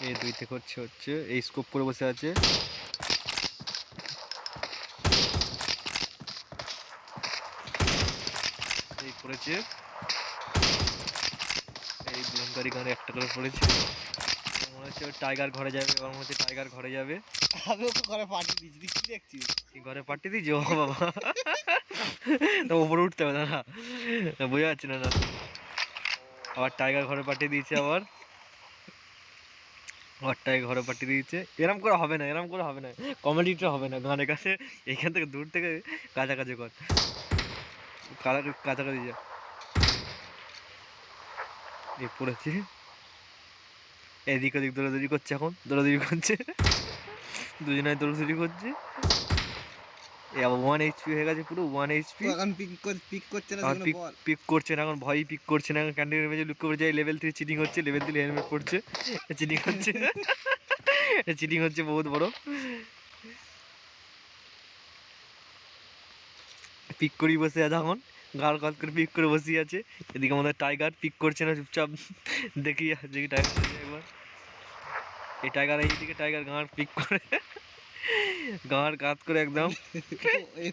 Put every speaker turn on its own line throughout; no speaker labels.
এই 2 থেকে হচ্ছে এই স্কোপ করে বসে আছে। এই পড়েছে, এই ব্লেঙ্কারি গানে একটা করে পড়েছে। মনে হচ্ছে টাইগার ঘরে যাবে, এবার মনে হচ্ছে টাইগার ঘরে যাবে।
আমি ওকে ঘরে পাঠিয়ে দিয়েছি, তুই কি দেখছিস?
ঘরে পাঠিয়ে দিয়েছি? ও বাবা, তো উপরে উঠতে হবে না, বোঝা যাচ্ছে না। আবার টাইগার ঘরে পাঠিয়ে দিয়েছে, আবার টাইগার ঘরে পাঠিয়ে দিয়েছে। এরম করে হবে না, এরম করে হবে না, কমেডিটা হবে না গানের কাছে। এখান থেকে দূর থেকে কাছাকাছি কর, কাছাকাছি যা। এই পড়েছি, এদিক ওদিক দৌড়াদৌড়ি করছে, এখন দৌড়াদৌড়ি করছে, দুজনায় দৌড়াদৌড়ি করছে। এই আবার 1 HP হয়ে গেছে, পুরো 1 HP।
এখন পিক করছে না,
আর
সেগুলো
পিক
বল।
পিক করছে না এখন, ভয়ই পিক করছে না এখন। ক্যান্টিনের মেঝে লুকিয়ে পড়ে যায়। লেভেল 3 চিটিং হচ্ছে, লেভেল 3 হেলমেট পড়ছে, চিটিং হচ্ছে, চিটিং হচ্ছে বহুত বড়। পিক করেই বসে আছে এখন, গাল গাল করে পিক করে বসে আছে। এদিকে আমাদের টাইগার পিক করছে না, চুপচাপ দেখি দেখি টাইগার একবার। এই টাইগার, এইদিকে টাইগার গাঁড় পিক করে, গাঁড় কাত করে একদম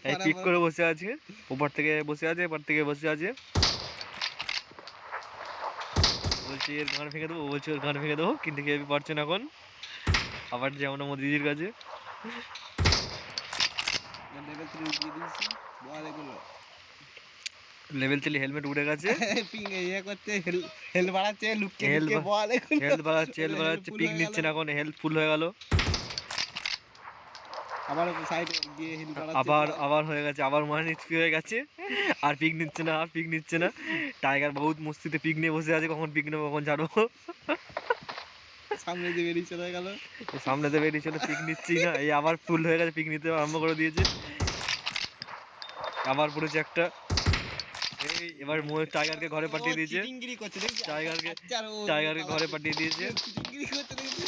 এই পিক করে বসে আছে। ওপর থেকে বসে আছে, এপার থেকে বসে আছে। বলছে এর গাঁড় ভেঙে দেবো, বলছে ওর গাঁড় ভেঙে দেবো, কিন্তু কেউ পারছে না এখন। আবার যে আমরা মোদিজির কাছে
লেভেল 3 উঠিয়ে দিয়েছি, বল এগুলো।
লেভেল 3 হেলমেট উড়ে গেছে,
পিং ইয়ে করছে, হেল বাড়াচ্ছে, লুকিয়ে
হেলথ
লুকিয়ে বল এগুলো।
হেলথ বাড়াচ্ছে, হেলথ বাড়াচ্ছে,
ফুল
পিক
হয়ে গেল।
নিচ্ছে না এখন, হেলথ ফুল হয়ে গেল।
আবার সাইডে গিয়ে হেল বাড়াচ্ছে,
আবার
বল।
আবার হয়ে গেছে, আবার 1 HP হয়ে গেছে। আর পিক নিচ্ছে না, আর পিক নিচ্ছে না। টাইগার বহুত মস্তিতে পিক নিয়ে বসে আছে, কখন পিক নেবো, কখন ছাড়বো।
সামনে দিয়ে বেরিয়ে চলে গেল।
সামনে তো বেরিয়ে চলে, পিক নিচ্ছেই না। এই আবার ফুল হয়ে গেছে, পিক নিতে আরম্ভ করে দিয়েছে। আবার পড়েছে একটা। এই এবার টাইগারকে ঘরে
ও
পাঠিয়ে দিয়েছে,
চিটিংগিরি করছে দেখছি,
টাইগারকে
আচ্ছা ও
টাইগারকে ঘরে পাঠিয়ে দিয়েছে।
চিটিংগিরি করছে দেখছি।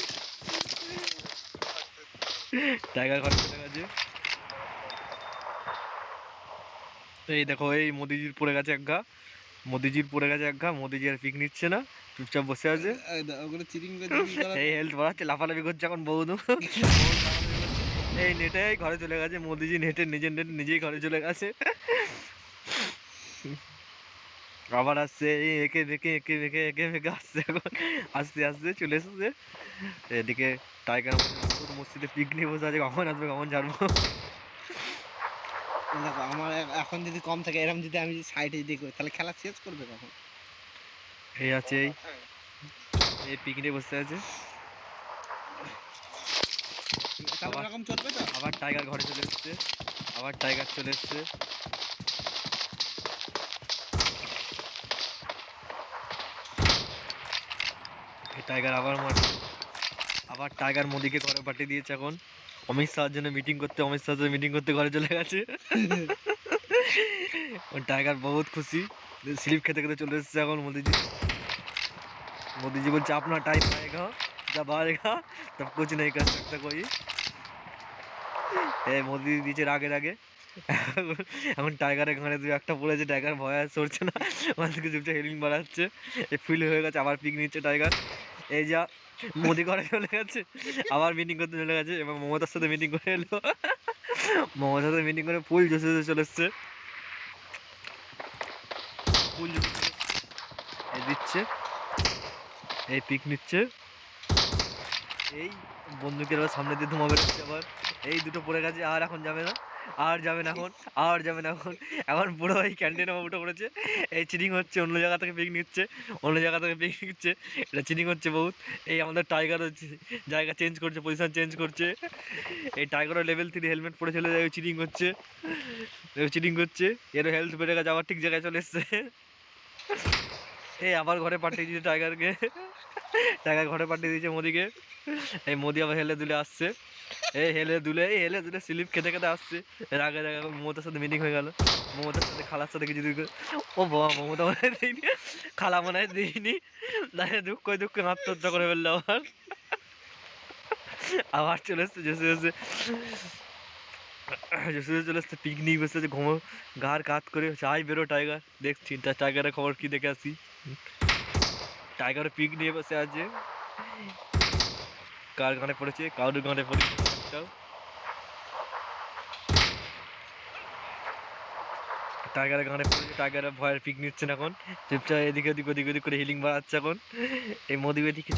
টাইগার ঘরে চলে গেছে। এই দেখো, এই মোদিজির পড়ে গেছে এক ঘা, মোদিজির পড়ে গেছে এক ঘা। মোদিজি আর পিক নিচ্ছে না, চুপচাপ বসে আছে।
ওগুলো চিটিং করছে কি করা।
এই হেলথ বাড়াচ্ছে, লাফালাফি করছে এখন বৌদু। এই নেটে ঘরে চলে গেছে মোদিজি, নেটে নিজের নেট নিজেই ঘরে চলে গেছে। আবার আসছে, এই একে বেঁকে একে বেঁকে একে বেঁকে আসছে এখন, আস্তে আস্তে চলে এসেছে। এদিকে টাইগার বহুত মসজিদে পিক নিয়ে বসে আছে, কখন আসবে কখন ছাড়বো।
দেখো আমার এখন যদি কম থাকে, এরকম যদি আমি সাইডে যদি করি, তাহলে খেলা শেষ করবে কখন?
এই আছে, এই পিক নিয়ে বসে আছে।
তাহলে
আবার
ওরকম চলবে তো।
আবার টাইগার ঘরে চলে এসছে, আবার টাইগার চলে এসছে। এই টাইগার আবার মারছে, আবার টাইগার মোদিকে ঘরে পাঠিয়ে দিয়েছে এখন। অমিত শাহর জন্য মিটিং করতে, অমিত শাহর জন্য মিটিং করতে ঘরে চলে গেছে। টাইগার বহুত খুশি, স্লিপ খেতে খেতে চলে এসেছে এখন মোদিজি। मोदी जी बोलছে अपना टाइम आएगा, जब आएगा तब कुछ नहीं कर सकता कोई। এই মোদি দিচ্ছে রাগে রাগে। এখন টাইগারের ঘাড়ে দু একটা পড়েছে, টাইগার ভয় আর সরছে না, ওখান থেকে চুপচাপ হেলিং বাড়াচ্ছে। এই ফিল হয়ে গেছে, আবার পিক নিচ্ছে টাইগার। এই যা, মোদি ঘরে চলে গেছে, আবার মিটিং করতে চলে গেছে। এবং মমতার সাথে মিটিং করে এলো, মমতার সাথে মিটিং করে ফুল জোশে জোশে চলে এসছে, ফুল জোশে চলে এসছে। এই দিচ্ছে, এই পিক নিচ্ছে। এই বন্দুকের আবার সামনে দিয়ে ধোঁয়া বেরোচ্ছে আবার। এই দুটো পড়ে গেছে, আর এখন যাবে না, আর যাবে না এখন, আর যাবে না এখন। এখন পুরো এই ক্যান্টিনে উঠে পড়েছে। এই চিটিং হচ্ছে, অন্য জায়গা থেকে পিক নিচ্ছে, অন্য জায়গা থেকে পিক নিচ্ছে, এটা চিটিং হচ্ছে বহুত। এই আমাদের টাইগার হচ্ছে জায়গা চেঞ্জ করছে, পজিশন চেঞ্জ করছে। এই টাইগারও লেভেল 3 হেলমেট পরে চলে যায়, চিটিং হচ্ছে, চিটিং করছে। এরও হেলথ বেড়ে গেছে, আবার ঠিক জায়গায় চলে এসছে। এই আবার ঘরে পাঠিয়ে দিয়েছে টাইগারকে, টাইগার ঘরে পাঠিয়ে দিয়েছে মোদিকে। এই মোদি আবার হেলে দুলে আসছে, এই হেলে দুলে স্লিপ খেতে খেতে আসছে। এর আগে আগে মমতার সাথে মিটিং হয়ে গেল, মমতার সাথে খালার সাথে কিছু দিকে। ও বাবা, মমতা মনে হয় দিইনি, খালা মনে হয় দিইনি, তাই দুঃখ দুঃখ আত্মহত্যা করে ফেললো আবার। আবার চলে এসছে জেসে জেসে, জেসে জেসে চলে এসছে, পিকনিক বসে আছে, ঘুমো গার কাত করে চাই বেরো টাইগার। দেখছি টাইগারের খবর কি দেখে আসি। টাইগার পিক নিয়ে বসে আছে। কার গানে পড়েছে, কারোর গানে পড়েছে একটাও। টাইগারের গানে পড়েছে, টাইগারের ভয়ের পিক নিচ্ছে না এখন, চুপচাপ এদিকে ওদিক ওদিক ওদিক করে হিলিং বাড়াচ্ছে এখন। এই মোদি এদিকে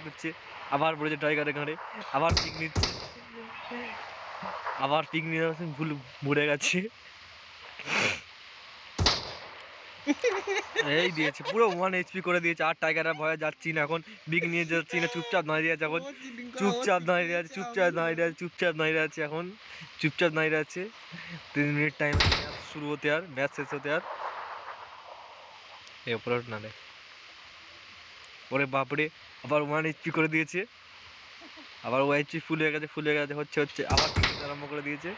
করছে, আবার পড়েছে টাইগারের গানে, আবার পিক নিচ্ছে, আবার পিক নিয়ে ভুল মরে গেছে। এই দিয়েছে পুরো 1 HP করে দিয়েছে, আর টাইগারের ভয়ে যাচ্ছি না এখন, বিগ নিয়ে যাচ্ছি না, চুপচাপ দাঁড়িয়ে আছে এখন, চুপচাপ দাঁড়িয়ে আছে, চুপচাপ দাঁড়িয়ে আছে, চুপচাপ দাঁড়িয়ে আছে এখন, চুপচাপ দাঁড়িয়ে আছে। 3 মিনিট টাইম ম্যাচ শুরু হতে, আর ম্যাচ শেষ হতে আর। এই ওপরে না রে, ওরে বাপরে, আবার 1 HP করে দিয়েছে, আবার 1 HP ফুল হয়ে গেছে, ফুল হয়ে গেছে, হচ্ছে হচ্ছে, আবার ক্রিকেট আরম্ভ করে দিয়েছে।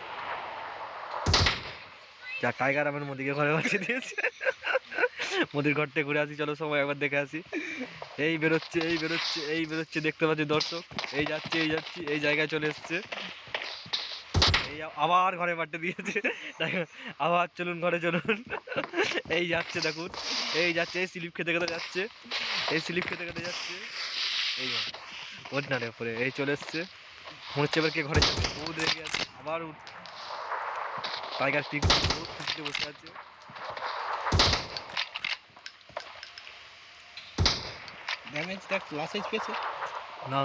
যা টাইগার আমার মোদিকে ঘরে বাঁচিয়ে দিয়েছে। মোদির ঘর থেকে ঘুরে আসি, চলো সবাই একবার দেখে আসি। এই বেরোচ্ছে, এই বেরোচ্ছে, এই বেরোচ্ছে, দেখতে পাচ্ছি দর্শক, এই যাচ্ছে, এই যাচ্ছি, এই জায়গায় চলে এসছে। এই আবার ঘরে পাঠিয়ে দিয়েছে, আবার চলুন ঘরে চলুন। এই যাচ্ছে দেখুন, এই যাচ্ছে, এই স্লিপ খেতে খেতে যাচ্ছে, এই স্লিপ খেতে খেতে যাচ্ছে, এই ওর না রে উপরে, এই চলে এসছে, মনে হচ্ছে এবার কে ঘরে যাবে, বহুত রেগে আছে, আবার টাইগার পিক বহুত খুশিতে বসে আছে।
ড্যামেজ দেখ, লসেজ পেয়েছে
না,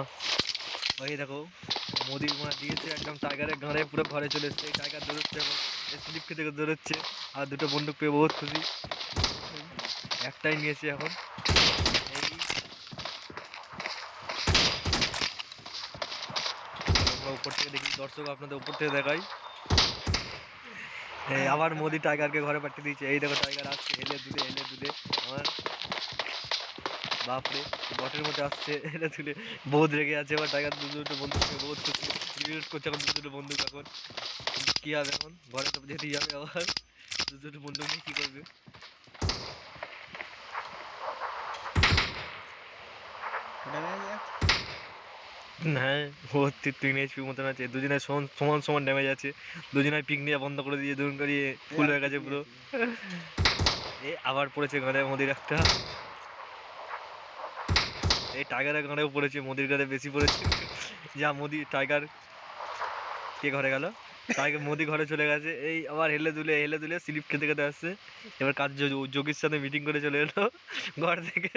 ওই দেখো মোদি মারা দিয়েছে একদম টাইগারের গাঁড়ে, পুরো ঘরে চলে এসছে, এই টাইগার দৌড়চ্ছে এখন, স্লিপ খেতে খেতে দৌড়চ্ছে, আর দুটো বন্দুক পেয়ে বহুত খুশি, একটাই নিয়েছে এখন। এই আমরা উপর থেকে দেখি দর্শক, আপনাদের উপর থেকে দেখাই। এই আবার মোদি টাইগারকে ঘরে পাঠিয়ে দিয়েছে, এই দেখো টাইগার আসছে, হেলে দুলে হেলে দুলে, আমার বাপরে বটের মধ্যে আসছে, হেলে দুলে, বহুত রেগে আছে এবার টাইগার, দুটো বন্দুক পেয়ে বহুত খুশি, রিলোড করছে এখন দুটো বন্দুক এখন, কিন্তু কি হবে এখন, ঘরে তো যেতেই যাবে আবার, দুটো বন্দুক নিয়ে কি করবে। হ্যাঁ, ওর 3 HP মতন আছে, দুজনের সমান সমান সমান ড্যামেজ আছে, দুজনের পিক নিয়ে বন্ধ করে দিয়ে দুজন করিয়ে ফুল হয়ে গেছে পুরো। এ আবার পড়েছে ঘরে মোদির একটা, এই টাইগারের ঘরেও পড়েছে, মোদির ঘরে বেশি পড়েছে। যা মোদি টাইগার কে ঘরে গেল, টাইগার মোদি ঘরে চলে গেছে, এই আবার হেলে দুলে হেলে দুলে স্লিপ খেতে খেতে আসছে, এবার কাজ যোগীর সাথে মিটিং করে চলে এলো ঘর থেকে।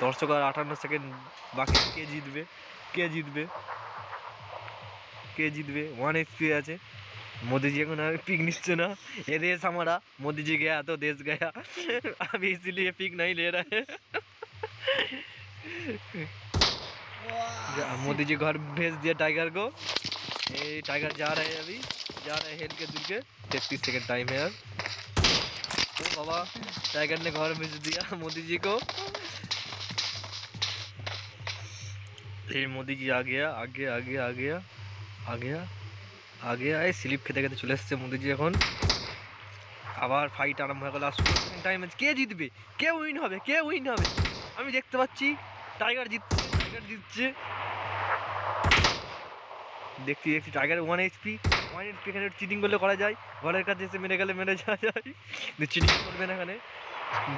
দর্শক আর 58 সেকেন্ড বাকি, কে জিতবে, কে জিতবে, কে জিতবে, 1 HP আছে। मोदी जी को ना पिक निश्चय ना, ये देश हमारा, मोदी जी गया तो देश गया, अभी इसीलिए पिक नहीं ले रहे हैं। मोदी जी घर भेज दिया टाइगर को, ये टाइगर जा रहे हैं, अभी जा रहे हैं हेल के दूर के, 33 सेकंड टाइम है यार। ओ बाबा, टाइगर ने घर भेज दिया मोदी जी को, ये मोदी जी आ गया, आ गया, आ गया, आ गया, आ गया, आ गया, এই স্লিপ খেতে খেতে চলে এসছে মোদিজি এখন, আবার ফাইট আরম্ভ হয়ে গেল। টাইম আছে, কে জিতবে, কে উইন হবে, কে উইন হবে, আমি দেখতে পাচ্ছি টাইগার জিতছে, টাইগার জিতছে, দেখছি দেখছি টাইগার 1 HP, 1 HP এখানে চিটিং করলে করা যায়, ঘরের কাছে এসে মেরে গেলে মেরে যাওয়া যায়, চিটিং করবে না এখানে,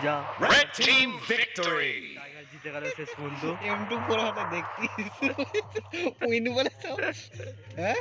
যা
Red team victory!
টাইগার জিতে গেল শেষ পর্যন্ত।
M2 4 হাতে দেখতিস উইন বলে তো, হ্যাঁ